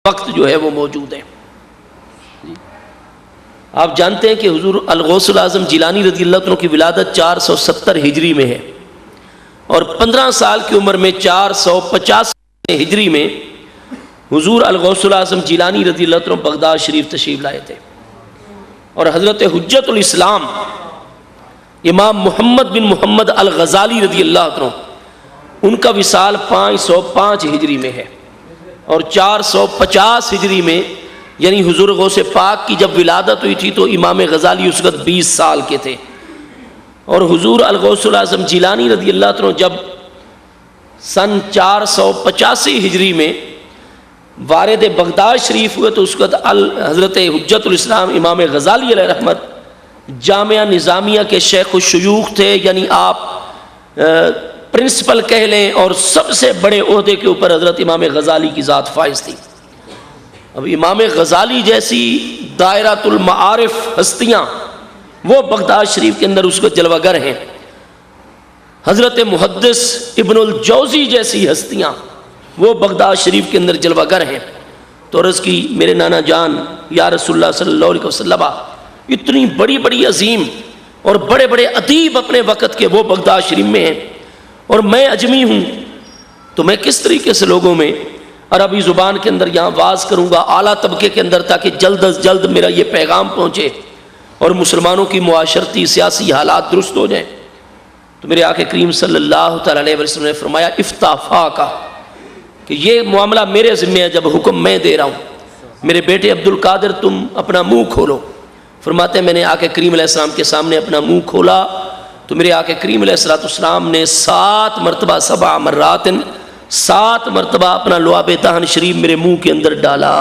وقت جو ہے وہ موجود ہے۔ آپ جانتے ہیں کہ حضور الغوث الاعظم جیلانی رضی اللہ عنہ کی ولادت 470 ہجری میں ہے، اور 15 سال کی عمر میں 450 ہجری میں حضور الغوث الاعظم جیلانی رضی اللہ عنہ بغداد شریف تشریف لائے تھے، اور حضرت حجت الاسلام امام محمد بن محمد الغزالی رضی اللہ عنہ ان کا وصال 505 ہجری میں ہے، اور 450 ہجری میں یعنی حضور غوث پاک کی جب ولادت ہوئی تھی تو امام غزالی اس وقت 20 سال کے تھے، اور حضور الغوث الاعظم جیلانی رضی اللہ عنہ جب سن 485 ہجری میں وارد بغداد شریف ہوئے تو اس وقت حضرت حجت الاسلام امام غزالی علیہ رحمت جامعہ نظامیہ کے شیخ الشیوخ تھے، یعنی آپ پرنسپل کہہ لیں، اور سب سے بڑے عہدے کے اوپر حضرت امام غزالی کی ذات فائز تھی۔ اب امام غزالی جیسی دائرۃ المعارف ہستیاں وہ بغداد شریف کے اندر اس کو جلوہ گر ہیں، حضرت محدث ابن الجوزی جیسی ہستیاں وہ بغداد شریف کے اندر جلوہ گر ہیں۔ تو عرض کی میرے نانا جان یا رسول اللہ صلی اللہ علیہ وسلم، اتنی بڑی بڑی عظیم اور بڑے بڑے ادیب اپنے وقت کے وہ بغداد شریف میں ہیں، اور میں اجمی ہوں، تو میں کس طریقے سے لوگوں میں عربی زبان کے اندر یہاں واز کروں گا اعلیٰ طبقے کے اندر، تاکہ جلد از جلد میرا یہ پیغام پہنچے اور مسلمانوں کی معاشرتی سیاسی حالات درست ہو جائیں۔ تو میرے آقا کریم صلی اللہ تعالیٰ علیہ وسلم نے فرمایا افتافا کا، کہ یہ معاملہ میرے ذمہ ہے، جب حکم میں دے رہا ہوں، میرے بیٹے عبد القادر تم اپنا منہ کھولو۔ فرماتے ہیں میں نے آقا کریم علیہ السلام کے سامنے اپنا منہ کھولا تو میرے آقا کریم علیہ السلام نے 7 مرتبہ 7 مرات 7 مرتبہ اپنا لعاب دہن شریف میرے منہ کے اندر ڈالا۔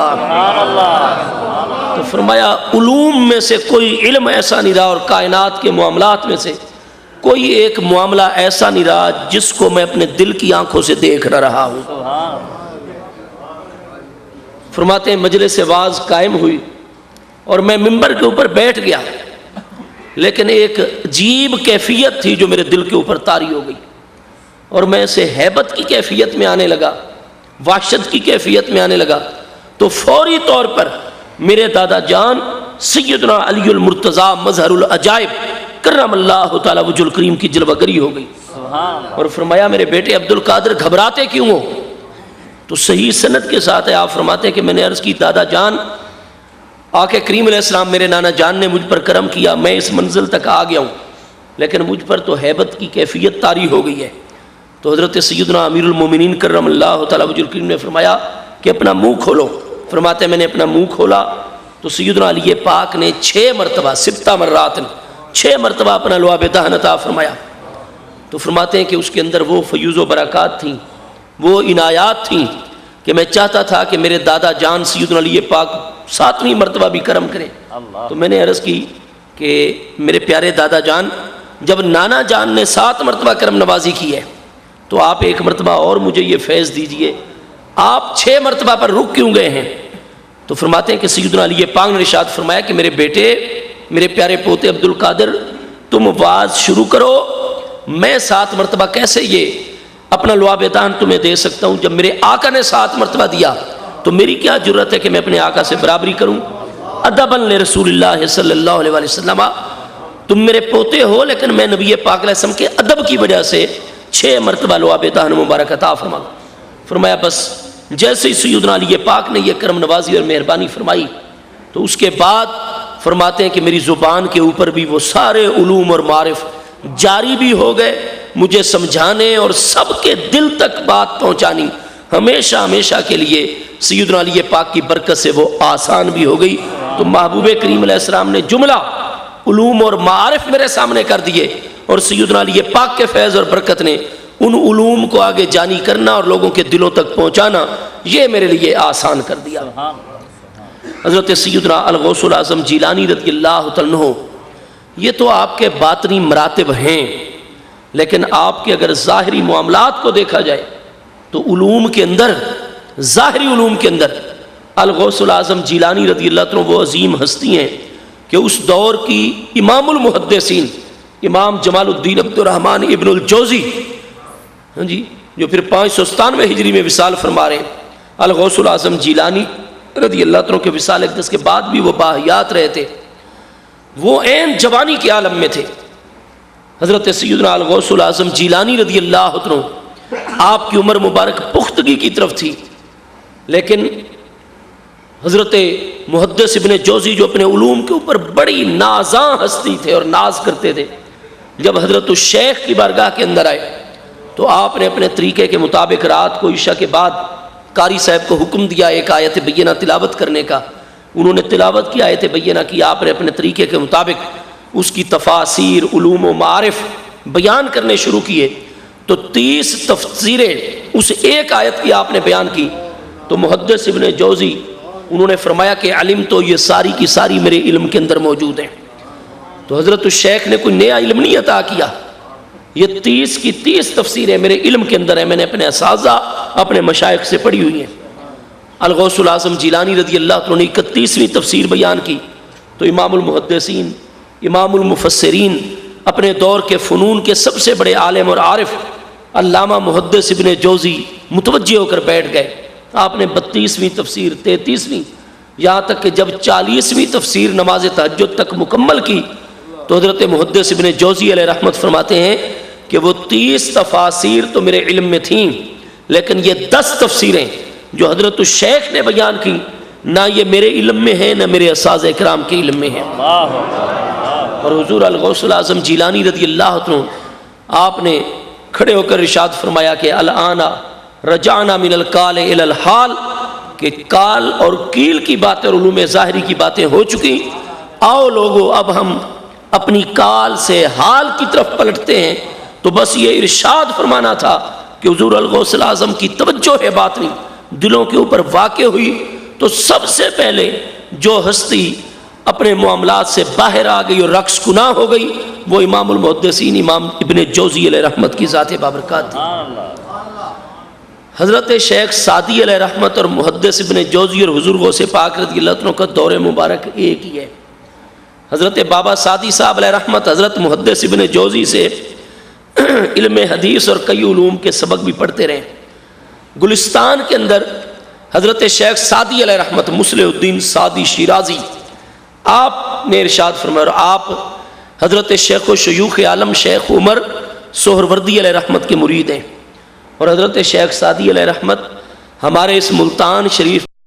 تو فرمایا علوم میں سے کوئی علم ایسا نہیں رہا، اور کائنات کے معاملات میں سے کوئی ایک معاملہ ایسا نہیں رہا جس کو میں اپنے دل کی آنکھوں سے دیکھ نہ رہا ہوں۔ فرماتے ہیں مجلس واعظ قائم ہوئی اور میں ممبر کے اوپر بیٹھ گیا، لیکن ایک عجیب کیفیت تھی جو میرے دل کے اوپر طاری ہو گئی، اور میں اسے ہیبت کی کیفیت میں آنے لگا، وحشت کی کیفیت میں آنے لگا۔ تو فوری طور پر میرے دادا جان سیدنا علی المرتضیٰ مظہر العجائب کرم اللہ تعالیٰ وجہ الکریم کی جلوہ گری ہو گئی، اور فرمایا میرے بیٹے عبد القادر گھبراتے کیوں ہو؟ تو صحیح سند کے ساتھ ہے، آپ فرماتے ہیں کہ میں نے عرض کی دادا جان آقا کریم علیہ السلام میرے نانا جان نے مجھ پر کرم کیا، میں اس منزل تک آ گیا ہوں، لیکن مجھ پر تو ہیبت کی کیفیت طاری ہو گئی ہے۔ تو حضرت سیدنا امیر المومنین کرم اللہ تعالیٰ وجہ الکریم نے فرمایا کہ اپنا منہ کھولو۔ فرماتے ہیں میں نے اپنا منہ کھولا تو سیدنا علی پاک نے 6 مرتبہ 7 مرات 6 مرتبہ اپنا لعاب دہن عطا فرمایا۔ تو فرماتے ہیں کہ اس کے اندر وہ فیوز و برکات تھیں، وہ عنایات تھیں کہ میں چاہتا تھا کہ میرے دادا جان سیدنا علی پاک 7ویں مرتبہ بھی کرم کریں۔ تو میں نے عرض کی کہ میرے پیارے دادا جان، جب نانا جان نے 7 مرتبہ کرم نوازی کی ہے تو آپ 1 مرتبہ اور مجھے یہ فیض دیجئے، آپ 6 مرتبہ پر رک کیوں گئے ہیں؟ تو فرماتے ہیں کہ سیدنا علی پاک نے ارشاد فرمایا کہ میرے بیٹے، میرے پیارے پوتے عبد القادر، تم واز شروع کرو، میں 7 مرتبہ کیسے یہ اپنا لعاب دہن تمہیں دے سکتا ہوں؟ جب میرے آقا نے 7 مرتبہ دیا تو میری کیا جرت ہے کہ میں اپنے آقا سے برابری کروں؟ ادباً لرسول اللہ صلی اللہ علیہ وسلم، تم میرے پوتے ہو، لیکن میں نبی پاک علیہ السلام کے ادب کی وجہ سے 6 مرتبہ لعاب دہن مبارک عطا فرمایا۔ بس جیسے ہی سیدنا علی پاک نے یہ کرم نوازی اور مہربانی فرمائی تو اس کے بعد فرماتے ہیں کہ میری زبان کے اوپر بھی وہ سارے علوم اور معارف جاری بھی ہو گئے، مجھے سمجھانے اور سب کے دل تک بات پہنچانی ہمیشہ ہمیشہ کے لیے سیدنا علی پاک کی برکت سے وہ آسان بھی ہو گئی۔ تو محبوب کریم علیہ السلام نے جملہ علوم اور معارف میرے سامنے کر دیے، اور سیدنا علی پاک کے فیض اور برکت نے ان علوم کو آگے جانی کرنا اور لوگوں کے دلوں تک پہنچانا یہ میرے لیے آسان کر دیا۔ حضرت سیدنا الغوث الاعظم جیلانی رضی اللہ تعالیٰ عنہ، یہ تو آپ کے باطنی مراتب ہیں، لیکن آپ کے اگر ظاہری معاملات کو دیکھا جائے تو علوم کے اندر، ظاہری علوم کے اندر الغوث الاعظم جیلانی رضی اللہ عنہ وہ عظیم ہستی ہیں کہ اس دور کی امام المحدثین امام جمال الدین عبد الرحمن ابن الجوزی جو پھر 597 ہجری میں وصال فرما رہے ہیں، الغوث الاعظم جیلانی رضی اللہ عنہ کے وصال اقدس کے بعد بھی وہ باحیات رہے تھے، وہ عین جوانی کے عالم میں تھے۔ حضرت سیدنا الغوث الاعظم جیلانی رضی اللہ عنہ، آپ کی عمر مبارک پختگی کی طرف تھی، لیکن حضرت محدث ابن جوزی جو اپنے علوم کے اوپر بڑی نازاں ہستی تھے اور ناز کرتے تھے، جب حضرت الشیخ کی بارگاہ کے اندر آئے تو آپ نے اپنے طریقے کے مطابق رات کو عشاء کے بعد قاری صاحب کو حکم دیا ایک آیت بینہ تلاوت کرنے کا۔ انہوں نے تلاوت کی، آیت بینہ کی، آپ نے اپنے طریقے کے مطابق اس کی تفاسیر، علوم و معارف بیان کرنے شروع کیے تو 30 تفسیریں اس ایک آیت کی آپ نے بیان کی۔ تو محدث ابن جوزی انہوں نے فرمایا کہ علم تو یہ ساری کی ساری میرے علم کے اندر موجود ہیں۔ تو حضرت الشیخ نے کوئی نیا علم نہیں عطا کیا، یہ 30 کی 30 تفسیریں میرے علم کے اندر ہیں، میں نے اپنے اساتذہ اپنے مشائخ سے پڑھی ہوئی ہیں۔ الغوث الاعظم جیلانی رضی اللہ عنہ نے 31ویں تفسیر بیان کی تو امام المحدثین، امام المفسرین، اپنے دور کے فنون کے سب سے بڑے عالم اور عارف علامہ محدث ابن جوزی متوجہ ہو کر بیٹھ گئے۔ آپ نے 32ویں تفسیر، 33ویں، یہاں تک کہ جب 40ویں تفسیر نماز تہجد تک مکمل کی تو حضرت محدث ابن جوزی علیہ رحمت فرماتے ہیں کہ وہ 30 تفاسیر تو میرے علم میں تھیں، لیکن یہ 10 تفسیریں جو حضرت الشیخ نے بیان کی نہ یہ میرے علم میں ہیں نہ میرے اساتذہ اکرام کے علم میں ہیں۔ اور حضور الغوث الاعظم جیلانی رضی اللہ عنہ آپ نے کھڑے ہو کر ارشاد فرمایا کہ الآن رجعنا من القال الی الحال، کہ کال اور کیل کی باتیں اور علوم ظاہری کی باتیں ہو چکی، آؤ لوگو اب ہم اپنی کال سے حال کی طرف پلٹتے ہیں۔ تو بس یہ ارشاد فرمانا تھا کہ حضور الغوث الاعظم کی توجہ ہے باطنی دلوں کے اوپر واقع ہوئی تو سب سے پہلے جو ہستی اپنے معاملات سے باہر آ گئی اور رقص گناہ ہو گئی وہ امام المحدثین امام ابن جوزی علیہ رحمت کی ذات بابرکات تھی۔ حضرت شیخ سعدی علیہ رحمت اور محدث ابن جوزی اور حضور غوث پاک رضی اللہ عنہ کا دور مبارک ایک ہی ہے۔ حضرت بابا سعدی صاحب علیہ رحمت حضرت محدث ابن جوزی سے علم حدیث اور کئی علوم کے سبق بھی پڑھتے رہے۔ گلستان کے اندر حضرت شیخ سعدی علیہ رحمت مصلح الدین سعدی شیرازی آپ نے ارشاد فرمایا، اور آپ حضرت شیخ و شیوخ عالم شیخ عمر سہروردی علیہ رحمت کے مرید ہیں، اور حضرت شیخ سعدی علیہ رحمت ہمارے اس ملتان شریف